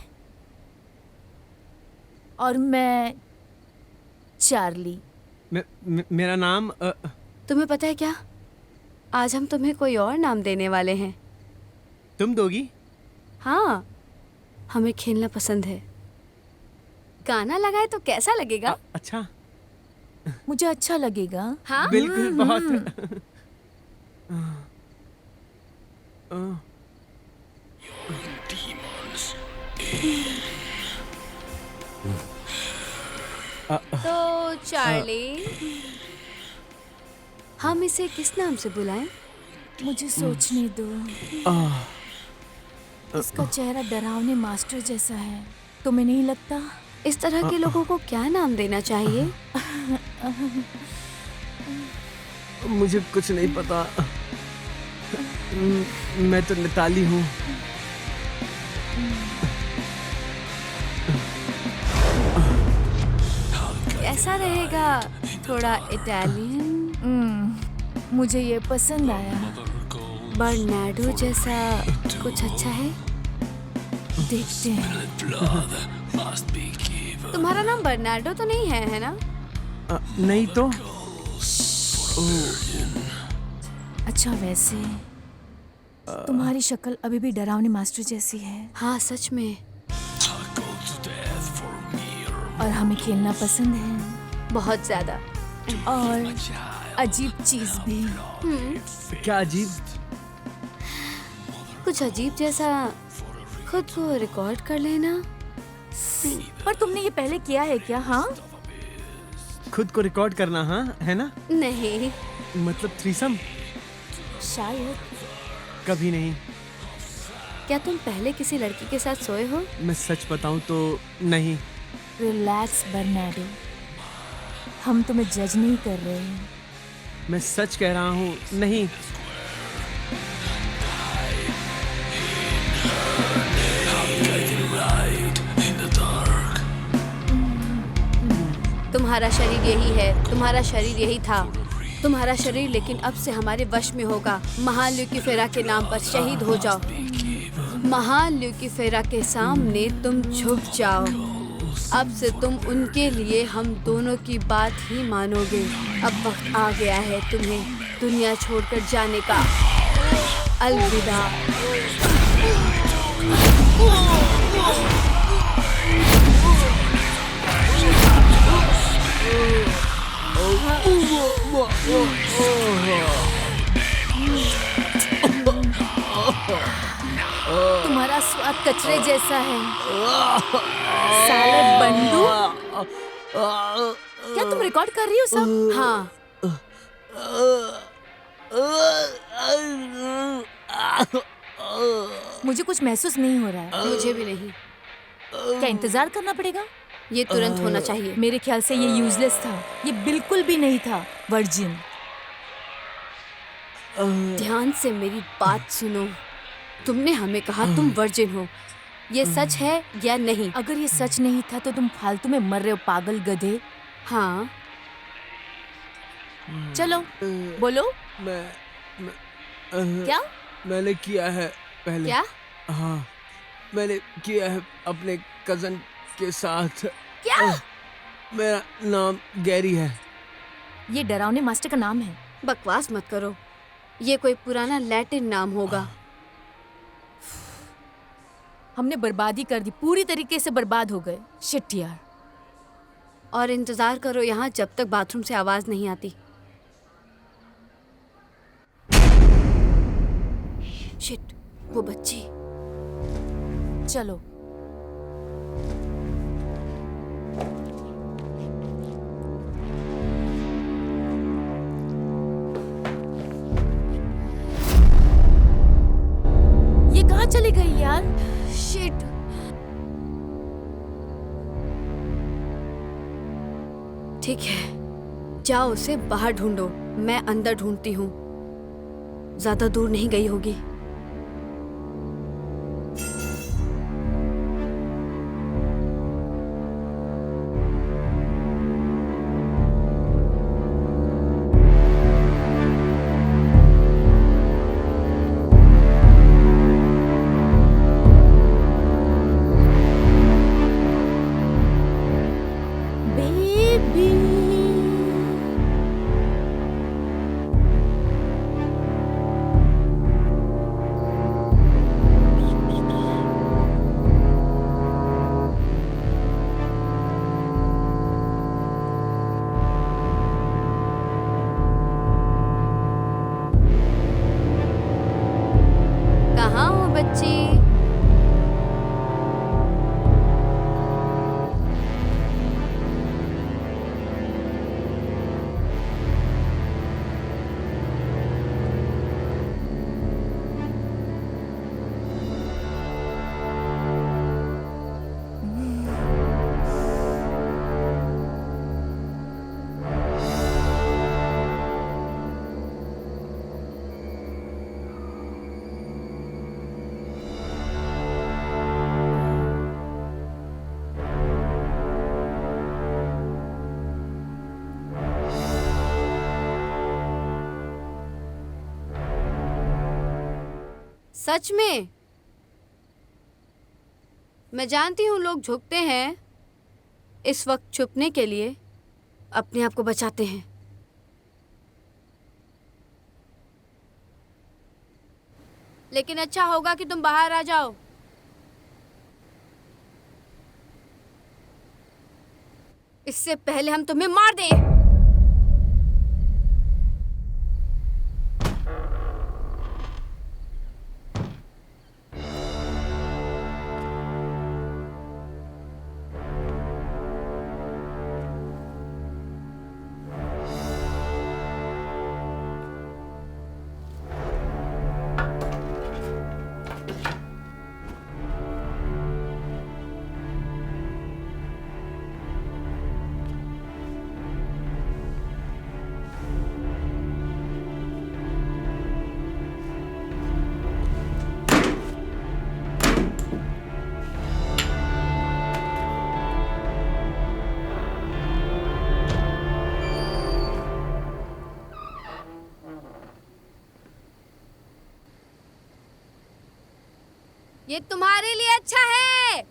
और मैं चार्ली। मेरा नाम तुम्हें पता है क्या, आज हम तुम्हें कोई और नाम देने वाले हैं। तुम दोगी? हाँ, हमें खेलना पसंद है। गाना लगाए तो कैसा लगेगा? अच्छा। मुझे अच्छा लगेगा। हाँ बिल्कुल, बहुत। तो चार्ली, हम इसे किस नाम से बुलाएं? मुझे सोचने दो। इसका चेहरा डरावने मास्टर जैसा है, तुम्हें नहीं लगता? इस तरह के लोगों को क्या नाम देना चाहिए? मुझे कुछ नहीं पता। मैं तो नेताली हूँ। कैसा रहेगा? थोड़ा इटालियन? मुझे ये पसंद आया। बर्नार्डो जैसा कुछ अच्छा है? देखते हैं। तुम्हारा नाम बर्नार्डो तो नहीं है ना? नहीं तो। अच्छा, वैसे तुम्हारी शक्ल अभी भी डरावने मास्टर जैसी है। हाँ सच में। और हमें खेलना पसंद है बहुत ज्यादा। और अजीब चीज भी। क्या अजीब? कुछ अजीब जैसा खुद को रिकॉर्ड कर लेना। पर तुमने ये पहले किया है क्या? हाँ, खुद को रिकॉर्ड करना, हाँ, है ना? नहीं, मतलब थ्रीसम? शायद। कभी नहीं। क्या तुम पहले किसी लड़की के साथ सोए हो? मैं सच बताऊं तो नहीं। रिलैक्स बर्नाडो, हम तुम्हें जज नहीं कर रहे हैं। मैं सच कह रहा हूँ, नहीं। तुम्हारा शरीर यही है, तुम्हारा शरीर यही था, तुम्हारा शरीर लेकिन अब से हमारे वश में होगा। महान ल्यूकीफेरा के नाम पर शहीद हो जाओ। महान ल्यूकीफेरा के सामने तुम झुक जाओ। अब से तुम उनके लिए हम दोनों की बात ही मानोगे। अब वक्त आ गया है तुम्हें दुनिया छोड़कर जाने का। अलविदा। तुम्हारा स्वाद कचरे जैसा है। साले बंडू, क्या तुम रिकॉर्ड कर रही हो सब? हाँ, मुझे कुछ महसूस नहीं हो रहा है। मुझे भी नहीं। क्या इंतजार करना पड़ेगा? ये तुरंत होना चाहिए। मेरे ख्याल से ये यूजलेस था। ये बिल्कुल भी नहीं था वर्जिन। ध्यान से मेरी बात सुनो। तुमने हमें कहा तुम वर्जिन हो। ये सच है या नहीं? अगर ये सच नहीं था तो तुम फालतू में मर रहे हो, पागल गधे। हाँ, चलो बोलो। क्या? मैंने किया है पहले। क्या? हाँ, मैंने किया है अपने कजन के साथ। क्या? मेरा नाम गैरी है। ये डरावने मास्टर का नाम है। बकवास मत करो। ये कोई पुराना लैटिन नाम होगा। हमने बर्बादी कर दी, पूरी तरीके से बर्बाद हो गए। शिट यार। और इंतजार करो यहाँ जब तक बाथरूम से आवाज नहीं आती। शिट, वो बच्ची। चलो। ये कहाँ चली गई यार? शिट। ठीक है, जाओ उसे बाहर ढूंढो। मैं अंदर ढूंढती हूँ। ज्यादा दूर नहीं गई होगी। बेबी, कहाँ हो बच्ची? सच में? मैं जानती हूँ लोग झुकते हैं इस वक्त छुपने के लिए, अपने आप को बचाते हैं। लेकिन अच्छा होगा कि तुम बाहर आ जाओ। इससे पहले हम तुम्हें मार दें। ये तुम्हारे लिए अच्छा है।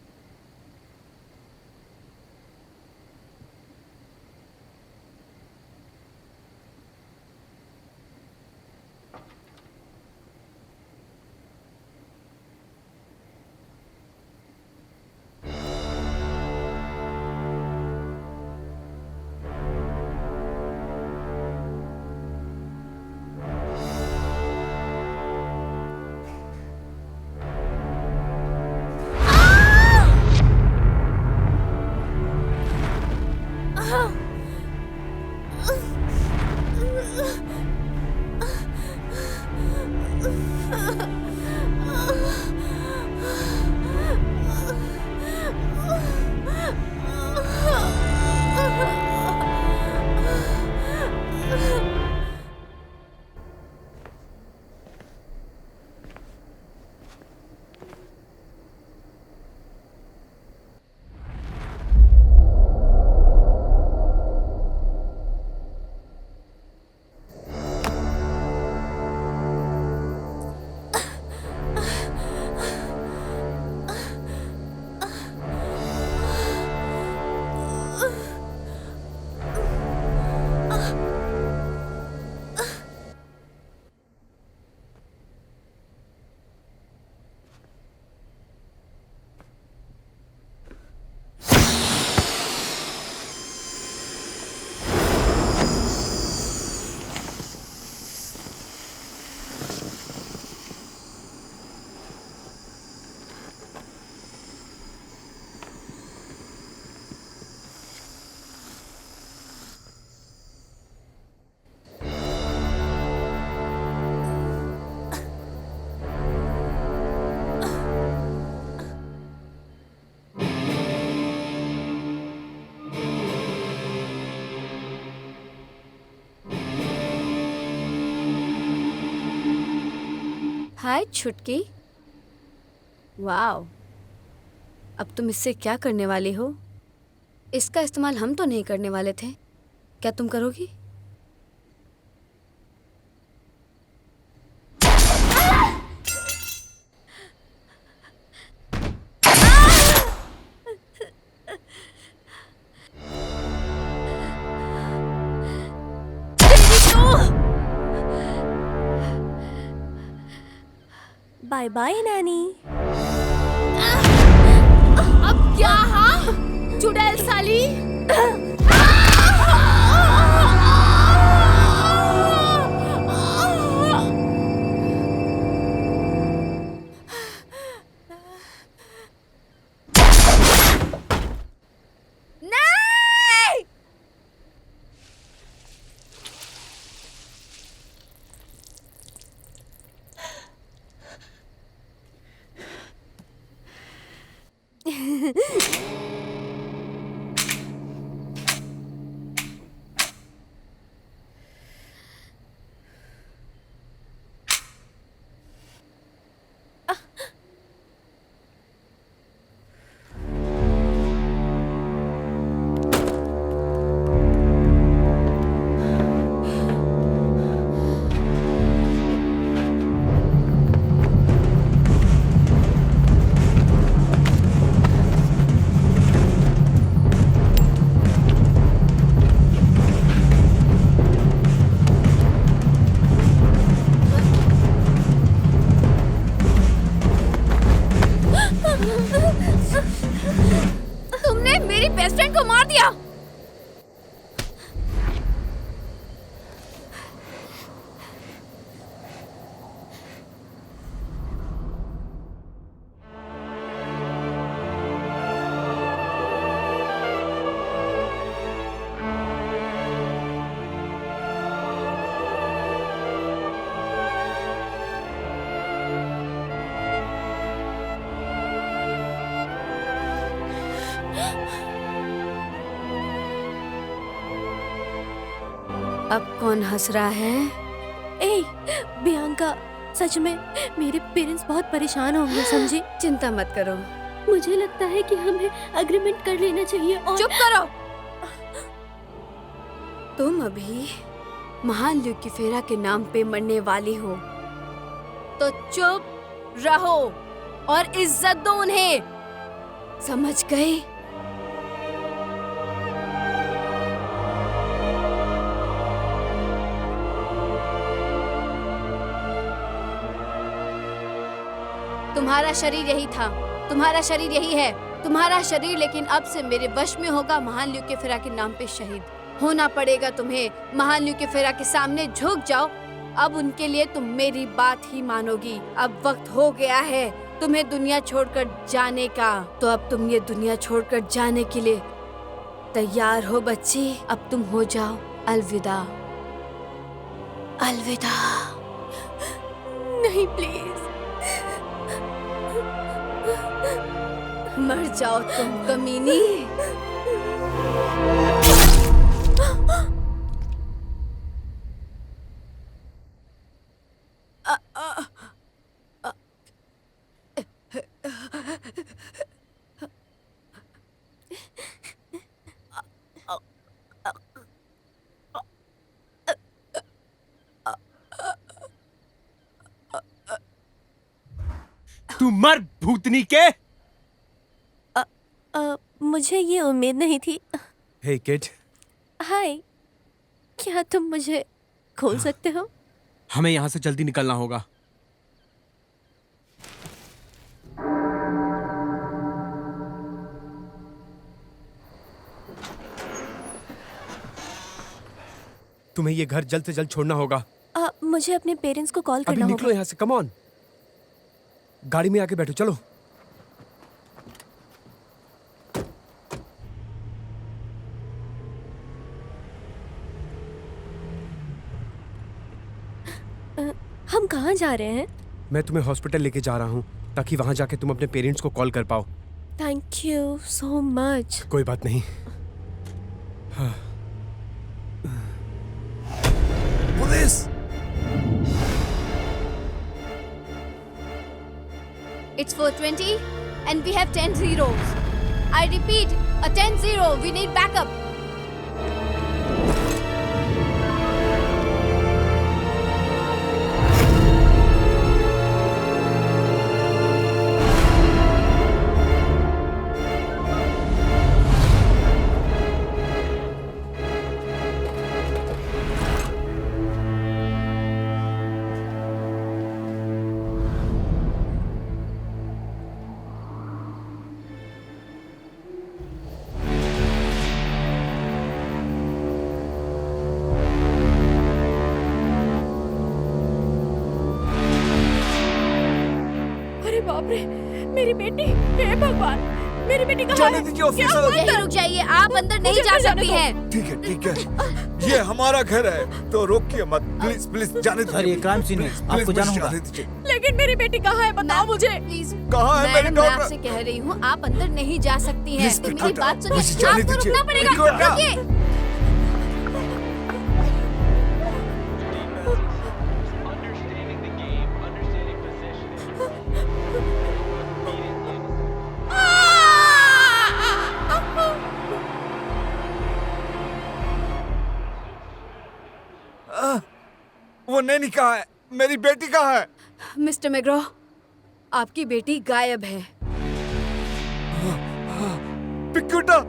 हाय छुटकी। वाओ, अब तुम इससे क्या करने वाली हो? इसका इस्तेमाल हम तो नहीं करने वाले थे, क्या तुम करोगी? Bye bye nanny. अब क्या? हाँ, चुड़ैल साली। तुमने मेरी बेस्ट फ्रेंड को मार दिया। अब कौन हंस रहा है? ए बियांका, सच में मेरे पेरेंट्स बहुत परेशान होंगे, समझे? चिंता मत करो। मुझे लगता है कि हमें एग्रीमेंट कर लेना चाहिए और चुप करो। तुम अभी महान ल्यूकीफेरा के नाम पे मरने वाली हो, तो चुप रहो। और इज्जत दो उन्हें, समझ गए? तुम्हारा शरीर यही था, तुम्हारा शरीर यही है, तुम्हारा शरीर लेकिन अब से मेरे वश में होगा। महान ल्यूसीफर के नाम पे शहीद होना पड़ेगा तुम्हें। महान ल्यूसीफर के सामने झुक जाओ। अब उनके लिए तुम मेरी बात ही मानोगी। अब वक्त हो गया है तुम्हें दुनिया छोड़कर जाने का। तो अब तुम ये दुनिया छोड़कर जाने के लिए तैयार हो बच्ची? अब तुम हो जाओ अलविदा। अलविदा। नहीं प्लीज। मर जाओ तुम कमीनी। तू मर भूतनी के। मुझे ये उम्मीद नहीं थी। हे किड, हाय, क्या तुम मुझे खोल सकते हो? हमें यहाँ से जल्दी निकलना होगा। तुम्हें ये घर जल्द से जल्द छोड़ना होगा। मुझे अपने पेरेंट्स को कॉल अभी करना निकलो होगा। यहाँ से, कम ऑन। गाड़ी में आके बैठो, चलो। हम कहाँ जा रहे हैं? मैं तुम्हें हॉस्पिटल लेके जा रहा हूँ ताकि वहां जाके तुम अपने पेरेंट्स को कॉल कर पाओ। Thank you so much. कोई बात नहीं। Police! It's 4:20 and we have 10 zeros. I repeat, a 10-0. We need backup. बाप रे, मेरी बेटी! हे भगवान, मेरी बेटी कहाँ जाने है? दीजिए ऑफिसर। यहीं रुक जाइए, आप अंदर नहीं जा सकती हैं। ठीक है, ठीक है। ये हमारा घर है, तो रोकिए मत। प्लीज, प्लीज जाने दीजिए। सर, ये क्राइम सीन है, आपको जाना होगा। जाने दीजिए। लेकिन मेरी बेटी कहाँ है? बताओ मुझे। प्लीज, कहाँ है मेरी मैं डॉटर? आपसे कह रही हूँ, आप अंदर नहीं जा सकती हैं। प्लीज, मेरी बात प्लीज, सुनिए, जाने आपको दीजिए। रुकना पड़ेगा। बिल्कुल। रुकिए। Understanding the game, understanding positioning. वो नैनी कहाँ है? मेरी बेटी कहाँ है? मिस्टर मैग्रो, आपकी बेटी गायब है। पिक्यूटा!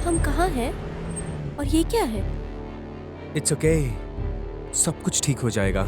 हम कहाँ हैं? और ये क्या है? इट्स ओके, सब कुछ ठीक हो जाएगा।